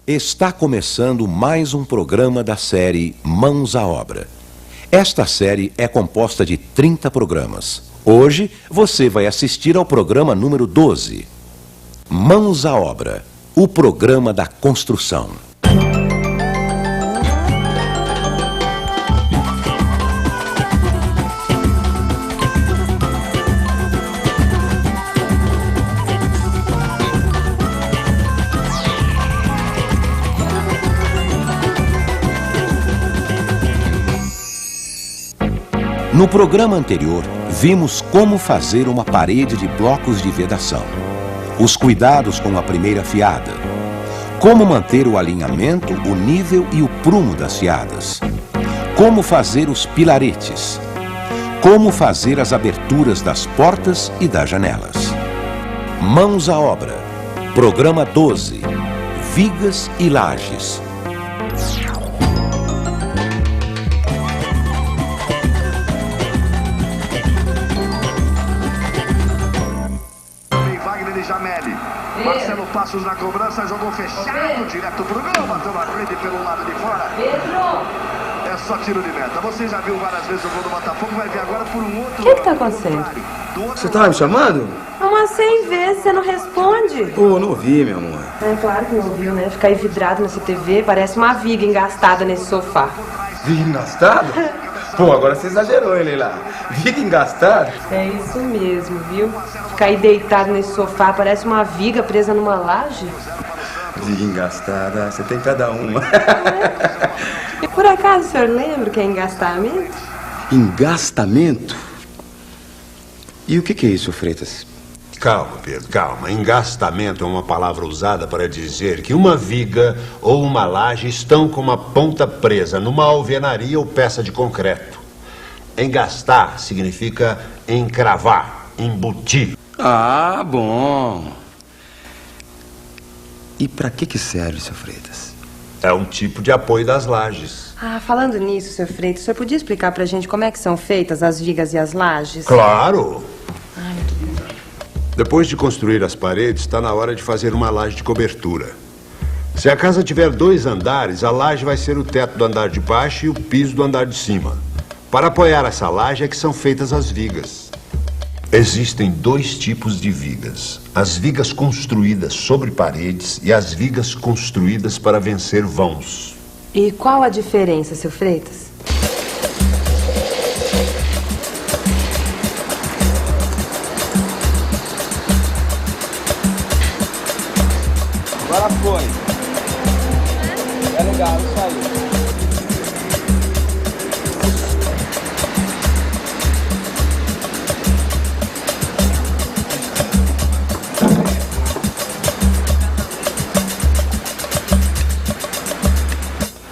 Está começando mais um programa da série Mãos à Obra. Esta série é composta de 30 programas. Hoje você vai assistir ao programa número 12. Mãos à Obra, o programa da construção. No programa anterior, vimos como fazer uma parede de blocos de vedação, os cuidados com a primeira fiada, como manter o alinhamento, o nível e o prumo das fiadas, como fazer os pilaretes, como fazer as aberturas das portas e das janelas. Mãos à obra, programa 12, vigas e lajes. Marcelo Passos na cobrança, jogou fechado, direto pro gol, bateu na rede pelo lado de fora. Pedro! É só tiro de meta. Você já viu várias vezes o gol do Botafogo, vai ver agora por um outro. O que tá acontecendo? Você tava me chamando? Umas 100 vezes, você não responde. Pô, não ouvi, meu amor. É claro que não ouviu, né? Ficar aí vidrado nessa TV parece uma viga engastada nesse sofá. Viga engastada? Pô, agora você exagerou, hein, Leila? Viga engastada? É isso mesmo, viu? Ficar aí deitado nesse sofá parece uma viga presa numa laje. Viga engastada, você tem cada uma. E por acaso o senhor lembra o que é engastamento? Engastamento? E o que é isso, Freitas? Calma, Pedro, calma. Engastamento é uma palavra usada para dizer que uma viga ou uma laje estão com uma ponta presa numa alvenaria ou peça de concreto. Engastar significa encravar, embutir. Ah, bom. E para que serve, seu Freitas? É um tipo de apoio das lajes. Ah, falando nisso, seu Freitas, o senhor podia explicar pra gente como é que são feitas as vigas e as lajes? Claro! Depois de construir as paredes, está na hora de fazer uma laje de cobertura. Se a casa tiver 2 andares, a laje vai ser o teto do andar de baixo e o piso do andar de cima. Para apoiar essa laje é que são feitas as vigas. Existem 2 tipos de vigas: as vigas construídas sobre paredes e as vigas construídas para vencer vãos. E qual a diferença, seu Freitas? Agora foi. É legal, isso aí.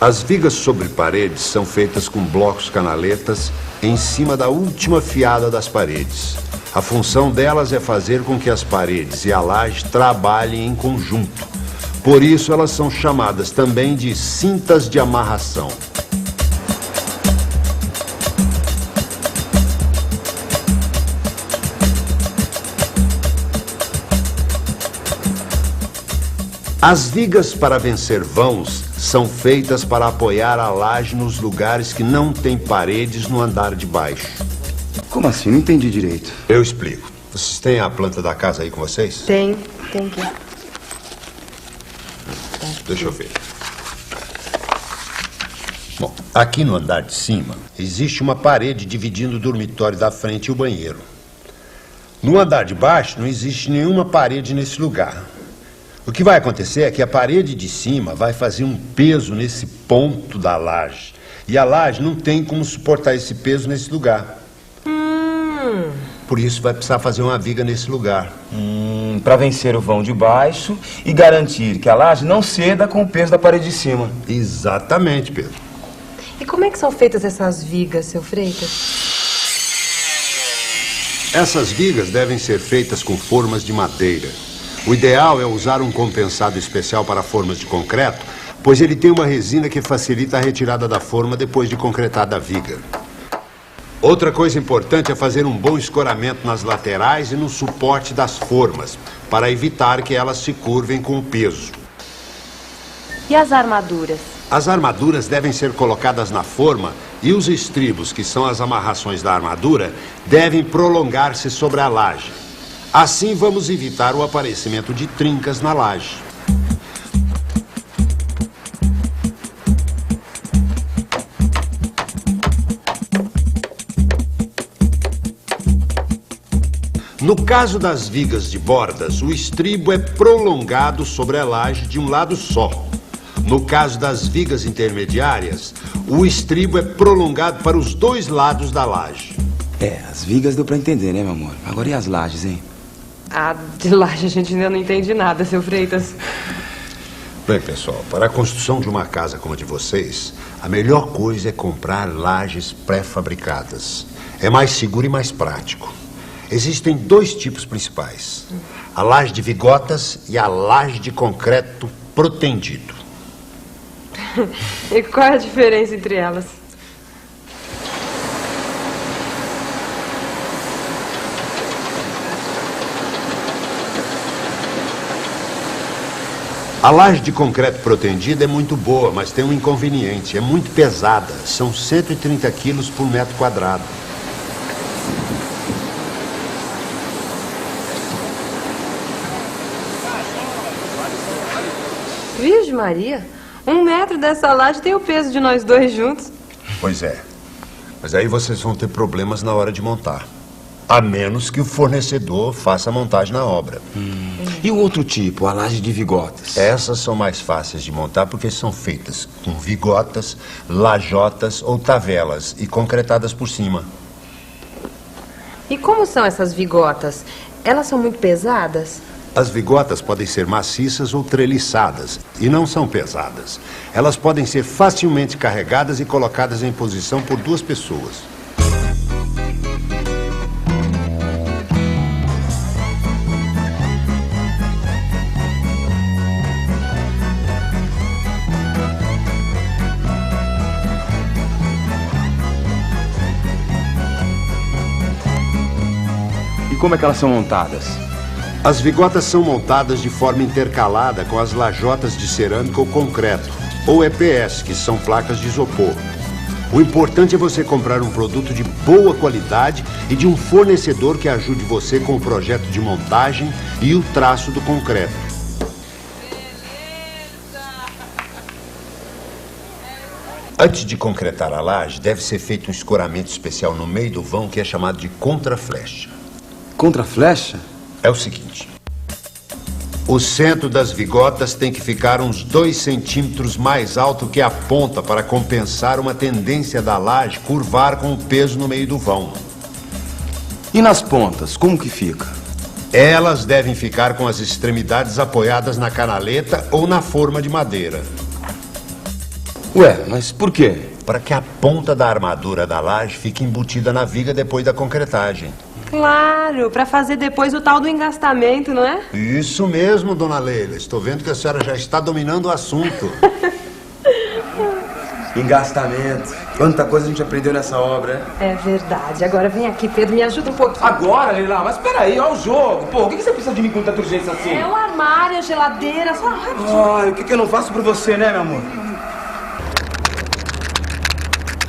As vigas sobre paredes são feitas com blocos canaletas em cima da última fiada das paredes. A função delas é fazer com que as paredes e a laje trabalhem em conjunto. Por isso elas são chamadas também de cintas de amarração. As vigas para vencer vãos são feitas para apoiar a laje nos lugares que não tem paredes no andar de baixo. Como assim? Não entendi direito. Eu explico. Vocês têm a planta da casa aí com vocês? Tem aqui. Deixa eu ver. Bom, aqui no andar de cima existe uma parede dividindo o dormitório da frente e o banheiro. No andar de baixo não existe nenhuma parede nesse lugar. O que vai acontecer é que a parede de cima vai fazer um peso nesse ponto da laje. E a laje não tem como suportar esse peso nesse lugar. Por isso vai precisar fazer uma viga nesse lugar. Para vencer o vão de baixo e garantir que a laje não ceda com o peso da parede de cima. Exatamente, Pedro. E como é que são feitas essas vigas, seu Freitas? Essas vigas devem ser feitas com formas de madeira. O ideal é usar um compensado especial para formas de concreto, pois ele tem uma resina que facilita a retirada da forma depois de concretada a viga. Outra coisa importante é fazer um bom escoramento nas laterais e no suporte das formas, para evitar que elas se curvem com o peso. E as armaduras? As armaduras devem ser colocadas na forma e os estribos, que são as amarrações da armadura, devem prolongar-se sobre a laje. Assim vamos evitar o aparecimento de trincas na laje. No caso das vigas de bordas, o estribo é prolongado sobre a laje de um lado só. No caso das vigas intermediárias, o estribo é prolongado para os dois lados da laje. As vigas deu pra entender, né, meu amor? Agora e as lajes, hein? De laje a gente ainda não entende nada, seu Freitas. Bem, pessoal, para a construção de uma casa como a de vocês, a melhor coisa é comprar lajes pré-fabricadas. É mais seguro e mais prático. Existem dois tipos principais: a laje de vigotas e a laje de concreto protendido. E qual é a diferença entre elas? A laje de concreto protendido é muito boa, mas tem um inconveniente: é muito pesada. São 130 quilos por metro quadrado. Virgem Maria, 1 metro dessa laje tem o peso de nós dois juntos. Pois é. Mas aí vocês vão ter problemas na hora de montar. A menos que o fornecedor faça a montagem na obra. E o outro tipo, a laje de vigotas? Essas são mais fáceis de montar porque são feitas com vigotas, lajotas ou tavelas e concretadas por cima. E como são essas vigotas? Elas são muito pesadas? As vigotas podem ser maciças ou treliçadas e não são pesadas. Elas podem ser facilmente carregadas e colocadas em posição por 2 pessoas. E como é que elas são montadas? As vigotas são montadas de forma intercalada com as lajotas de cerâmica ou concreto, ou EPS, que são placas de isopor. O importante é você comprar um produto de boa qualidade e de um fornecedor que ajude você com o projeto de montagem e o traço do concreto. Antes de concretar a laje, deve ser feito um escoramento especial no meio do vão que é chamado de contraflecha. Contraflecha? É o seguinte: o centro das vigotas tem que ficar uns 2 centímetros mais alto que a ponta para compensar uma tendência da laje curvar com o peso no meio do vão. E nas pontas, como que fica? Elas devem ficar com as extremidades apoiadas na canaleta ou na forma de madeira. Ué, mas por quê? Para que a ponta da armadura da laje fique embutida na viga depois da concretagem. Claro, para fazer depois o tal do engastamento, não é? Isso mesmo, dona Leila. Estou vendo que a senhora já está dominando o assunto. Engastamento. Quanta coisa a gente aprendeu nessa obra, É verdade. Agora vem aqui, Pedro, me ajuda um pouquinho. Agora, Leila, mas peraí, olha o jogo. Pô, o que você precisa de mim com tanta urgência assim? É o armário, a geladeira, só rapidinho. Ai, o que eu não faço por você, né, meu amor?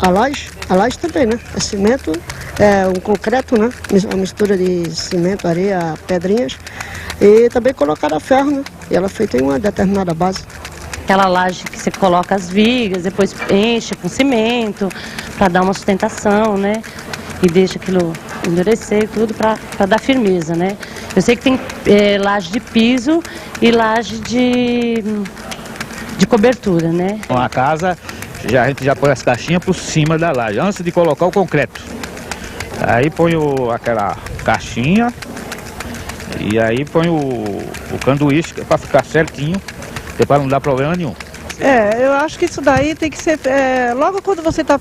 A laje também, né? É cimento, é um concreto, né? Uma mistura de cimento, areia, pedrinhas. E também colocada ferro, né? E ela é feita em uma determinada base. Aquela laje que você coloca as vigas, depois enche com cimento, para dar uma sustentação, né? E deixa aquilo endurecer e tudo para dar firmeza, né? Eu sei que tem laje de piso e laje de cobertura, né? A casa, a gente já põe as caixinhas por cima da laje, antes de colocar o concreto. Aí põe aquela caixinha e aí põe o canduíche para ficar certinho, para não dar problema nenhum. Eu acho que isso daí tem que ser, logo quando você está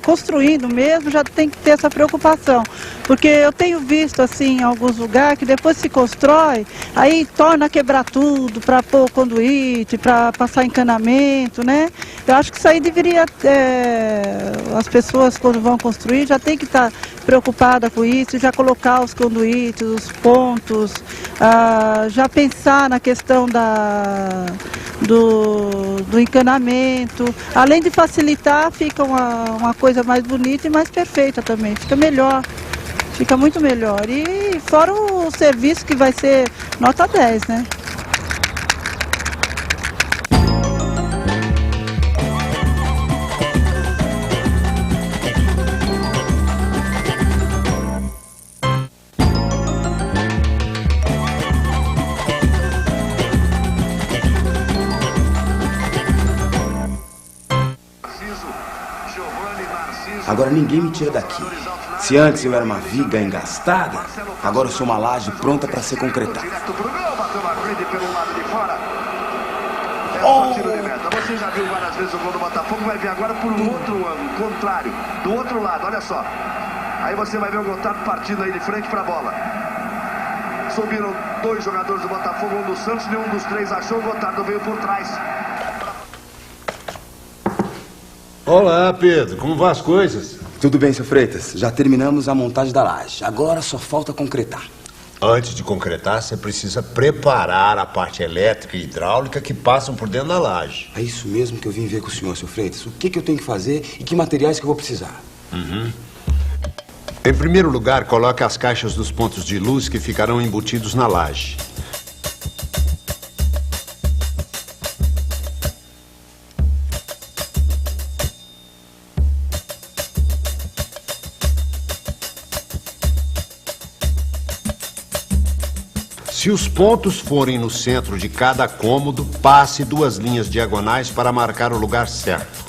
construindo mesmo, já tem que ter essa preocupação. Porque eu tenho visto, assim, em alguns lugares, que depois se constrói, aí torna a quebrar tudo, para pôr conduíte, para passar encanamento, né? Eu acho que isso aí deveria, as pessoas quando vão construir, já tem que estar preocupada com isso, já colocar os conduítes, os pontos, já pensar na questão do encanamento. Além de facilitar, fica uma coisa mais bonita e mais perfeita também. Fica melhor, fica muito melhor. E fora o serviço que vai ser nota 10, né? Agora ninguém me tira daqui. Se antes eu era uma viga engastada, agora eu sou uma laje pronta para ser concretada. Você já viu várias vezes o gol do Botafogo, vai ver agora por um outro ângulo, contrário, do outro lado, olha só. Aí você vai ver o Gotardo partindo aí de frente para a bola. Subiram 2 jogadores do Botafogo, um do Santos, nenhum dos 3 achou, o Gotardo veio por trás. Olá, Pedro. Como vão as coisas? Tudo bem, seu Freitas. Já terminamos a montagem da laje. Agora só falta concretar. Antes de concretar, você precisa preparar a parte elétrica e hidráulica que passam por dentro da laje. É isso mesmo que eu vim ver com o senhor, seu Freitas. O que eu tenho que fazer e que materiais que eu vou precisar? Em primeiro lugar, coloque as caixas dos pontos de luz que ficarão embutidos na laje. Se os pontos forem no centro de cada cômodo, passe 2 linhas diagonais para marcar o lugar certo.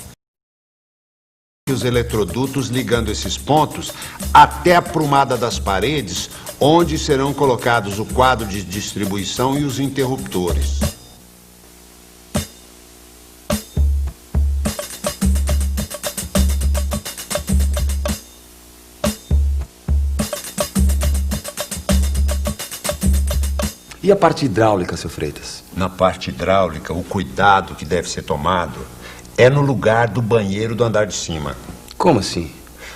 Os eletrodutos ligando esses pontos até a prumada das paredes, onde serão colocados o quadro de distribuição e os interruptores. E a parte hidráulica, seu Freitas? Na parte hidráulica, o cuidado que deve ser tomado é no lugar do banheiro do andar de cima. Como assim?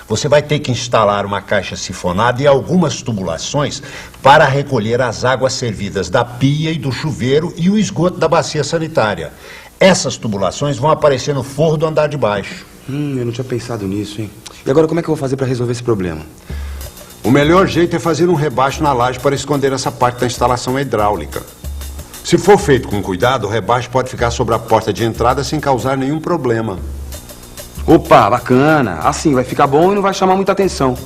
Você vai ter que instalar uma caixa sifonada e algumas tubulações para recolher as águas servidas da pia e do chuveiro e o esgoto da bacia sanitária. Essas tubulações vão aparecer no forro do andar de baixo. Eu não tinha pensado nisso, hein? E agora como é que eu vou fazer para resolver esse problema? O melhor jeito é fazer um rebaixo na laje para esconder essa parte da instalação hidráulica. Se for feito com cuidado, o rebaixo pode ficar sobre a porta de entrada sem causar nenhum problema. Opa, bacana. Assim vai ficar bom e não vai chamar muita atenção.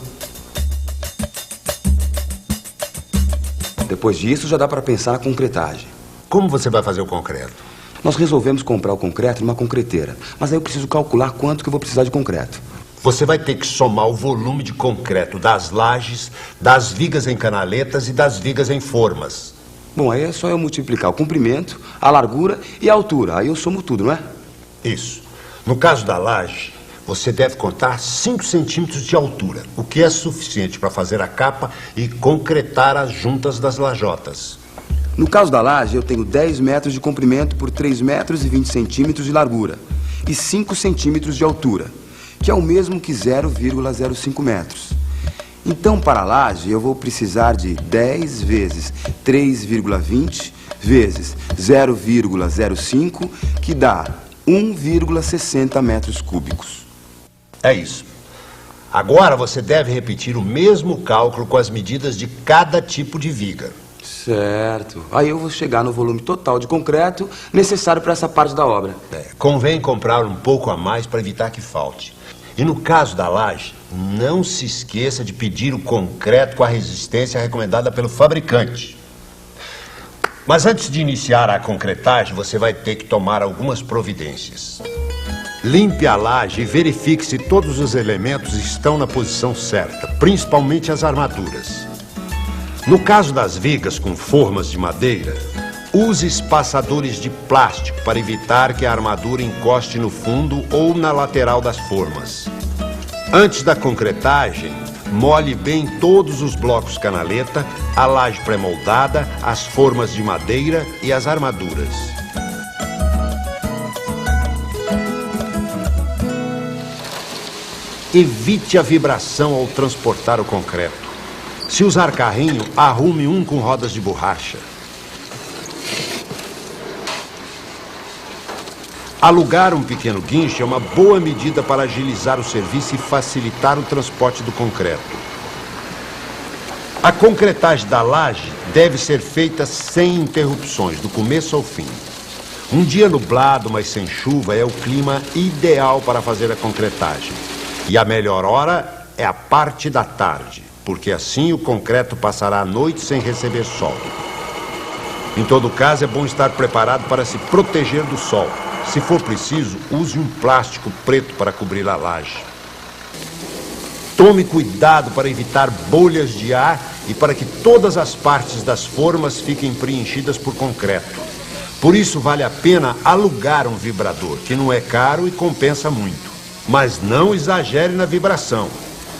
Depois disso, já dá para pensar na concretagem. Como você vai fazer o concreto? Nós resolvemos comprar o concreto numa concreteira. Mas aí eu preciso calcular quanto que eu vou precisar de concreto. Você vai ter que somar o volume de concreto das lajes, das vigas em canaletas e das vigas em formas. Bom, aí é só eu multiplicar o comprimento, a largura e a altura. Aí eu somo tudo, não é? Isso. No caso da laje, você deve contar 5 centímetros de altura, o que é suficiente para fazer a capa e concretar as juntas das lajotas. No caso da laje, eu tenho 10 metros de comprimento por 3 metros e 20 centímetros de largura e 5 centímetros de altura, que é o mesmo que 0,05 metros. Então, para a laje, eu vou precisar de 10 vezes 3,20 vezes 0,05, que dá 1,60 metros cúbicos. É isso. Agora você deve repetir o mesmo cálculo com as medidas de cada tipo de viga. Certo. Aí eu vou chegar no volume total de concreto necessário para essa parte da obra. Convém comprar um pouco a mais para evitar que falte. E no caso da laje, não se esqueça de pedir o concreto com a resistência recomendada pelo fabricante. Mas antes de iniciar a concretagem, você vai ter que tomar algumas providências. Limpe a laje e verifique se todos os elementos estão na posição certa, principalmente as armaduras. No caso das vigas com formas de madeira, use espaçadores de plástico para evitar que a armadura encoste no fundo ou na lateral das formas. Antes da concretagem, molhe bem todos os blocos canaleta, a laje pré-moldada, as formas de madeira e as armaduras. Evite a vibração ao transportar o concreto. Se usar carrinho, arrume um com rodas de borracha. Alugar um pequeno guincho é uma boa medida para agilizar o serviço e facilitar o transporte do concreto. A concretagem da laje deve ser feita sem interrupções, do começo ao fim. Um dia nublado, mas sem chuva, é o clima ideal para fazer a concretagem. E a melhor hora é a parte da tarde, porque assim o concreto passará a noite sem receber sol. Em todo caso, é bom estar preparado para se proteger do sol. Se for preciso, use um plástico preto para cobrir a laje. Tome cuidado para evitar bolhas de ar e para que todas as partes das formas fiquem preenchidas por concreto. Por isso, vale a pena alugar um vibrador, que não é caro e compensa muito. Mas não exagere na vibração.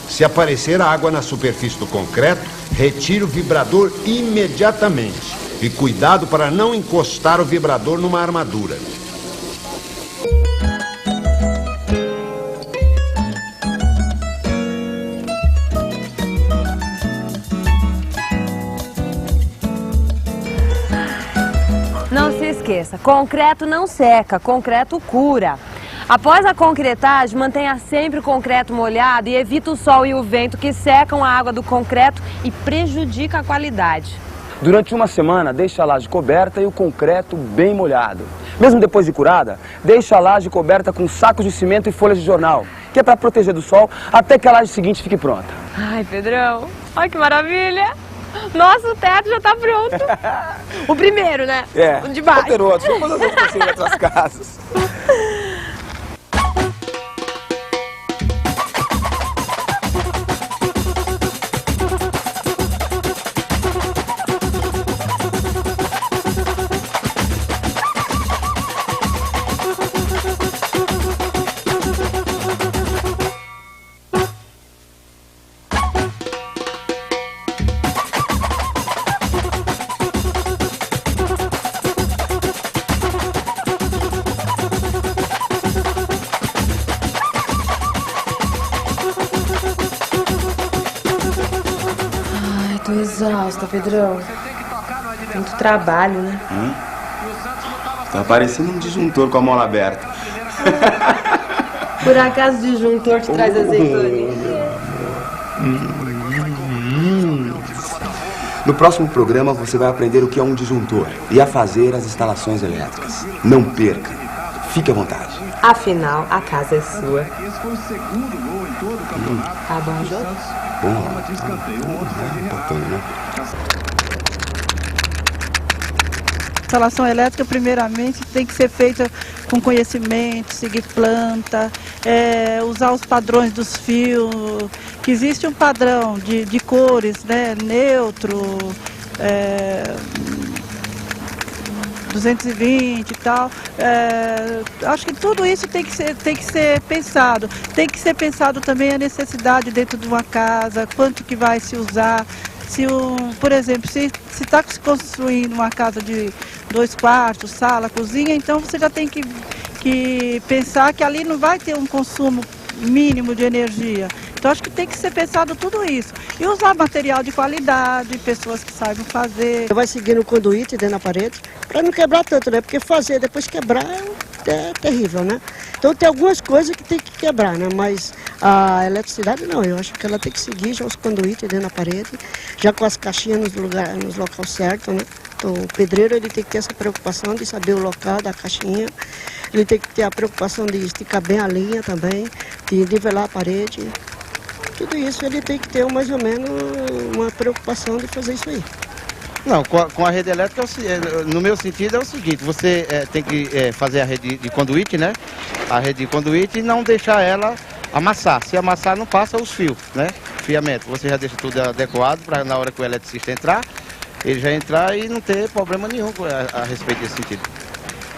Se aparecer água na superfície do concreto, retire o vibrador imediatamente. E cuidado para não encostar o vibrador numa armadura. Não se esqueça, concreto não seca, concreto cura. Após a concretagem, mantenha sempre o concreto molhado e evite o sol e o vento que secam a água do concreto e prejudica a qualidade. Durante uma semana, deixe a laje coberta e o concreto bem molhado. Mesmo depois de curada, deixe a laje coberta com sacos de cimento e folhas de jornal, que é para proteger do sol até que a laje seguinte fique pronta. Ai, Pedrão, olha que maravilha! Nossa, o teto já está pronto. O primeiro, né? É, o de baixo. Vou ter outros, vamos fazer assim em outras casas. Tô exausta, Pedrão. Muito trabalho, né? Tá parecendo um disjuntor com a mola aberta. Por acaso o disjuntor te traz azeitoninha? No próximo programa você vai aprender o que é um disjuntor e a fazer as instalações elétricas. Não perca. Fique à vontade. Afinal, a casa é sua. Tá bom, Jô? Instalação elétrica, primeiramente, tem que ser feita com conhecimento, seguir planta, usar os padrões dos fios, que existe um padrão de cores, né, neutro, 220 e tal. Acho que tudo isso tem que ser pensado. Tem que ser pensado também a necessidade dentro de uma casa, quanto que vai se usar. Por exemplo, se está se construindo uma casa de 2 quartos, sala, cozinha, então você já tem que pensar que ali não vai ter um consumo mínimo de energia. Então acho que tem que ser pensado tudo isso. E usar material de qualidade, pessoas que saibam fazer. Vai seguindo o conduíte dentro da parede, para não quebrar tanto, né? Porque fazer depois quebrar é terrível, né? Então tem algumas coisas que tem que quebrar, né? Mas a eletricidade não, eu acho que ela tem que seguir já os conduítes dentro da parede, já com as caixinhas nos locais certos, né? Então o pedreiro ele tem que ter essa preocupação de saber o local da caixinha, ele tem que ter a preocupação de esticar bem a linha também, de nivelar a parede. Tudo isso ele tem que ter mais ou menos uma preocupação de fazer isso aí. Não, com a rede elétrica, no meu sentido, é o seguinte, você tem que fazer a rede de conduíte, né? A rede de conduíte e não deixar ela amassar. Se amassar, não passa os fios, né? Fiamento. Você já deixa tudo adequado para na hora que o eletricista entrar, ele já entrar e não ter problema nenhum a respeito desse sentido.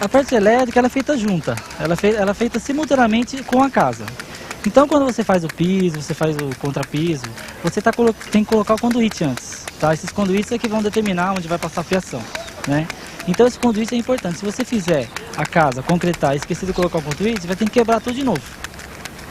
A parte elétrica ela é feita junta, ela é feita simultaneamente com a casa. Então quando você faz o piso, você faz o contrapiso, você tem que colocar o conduíte antes. Tá? Esses conduítes é que vão determinar onde vai passar a fiação, né? Então esse conduíte é importante. Se você fizer a casa, concretar e esquecer de colocar o conduíte, você vai ter que quebrar tudo de novo.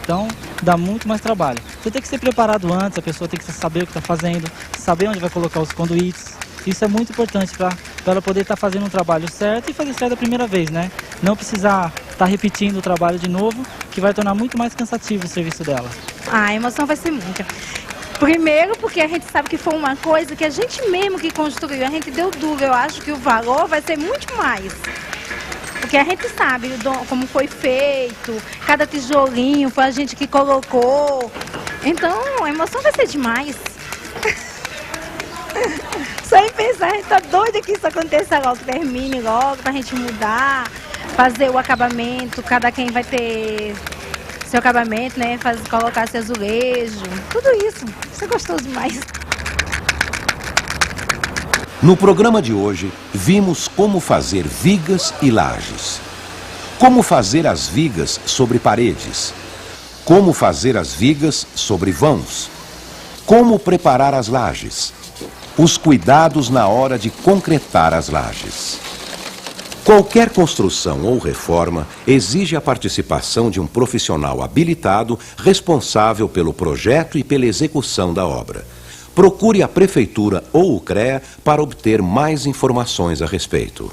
Então dá muito mais trabalho. Você tem que ser preparado antes, a pessoa tem que saber o que está fazendo, saber onde vai colocar os conduítes. Isso é muito importante para ela poder estar fazendo um trabalho certo e fazer certo a primeira vez, né? Não precisar estar estar repetindo o trabalho de novo, que vai tornar muito mais cansativo o serviço dela. A emoção vai ser muita. Primeiro porque a gente sabe que foi uma coisa que a gente mesmo que construiu, a gente deu duro. Eu acho que o valor vai ser muito mais. Porque a gente sabe como foi feito, cada tijolinho foi a gente que colocou. Então a emoção vai ser demais. Só em pensar, a gente tá doida que isso aconteça logo, termine logo, pra gente mudar, fazer o acabamento, cada quem vai ter seu acabamento, né? Colocar seu azulejo, tudo isso. Isso é gostoso demais. No programa de hoje, vimos como fazer vigas e lajes. Como fazer as vigas sobre paredes. Como fazer as vigas sobre vãos. Como preparar as lajes. Os cuidados na hora de concretar as lajes. Qualquer construção ou reforma exige a participação de um profissional habilitado responsável pelo projeto e pela execução da obra. Procure a Prefeitura ou o CREA para obter mais informações a respeito.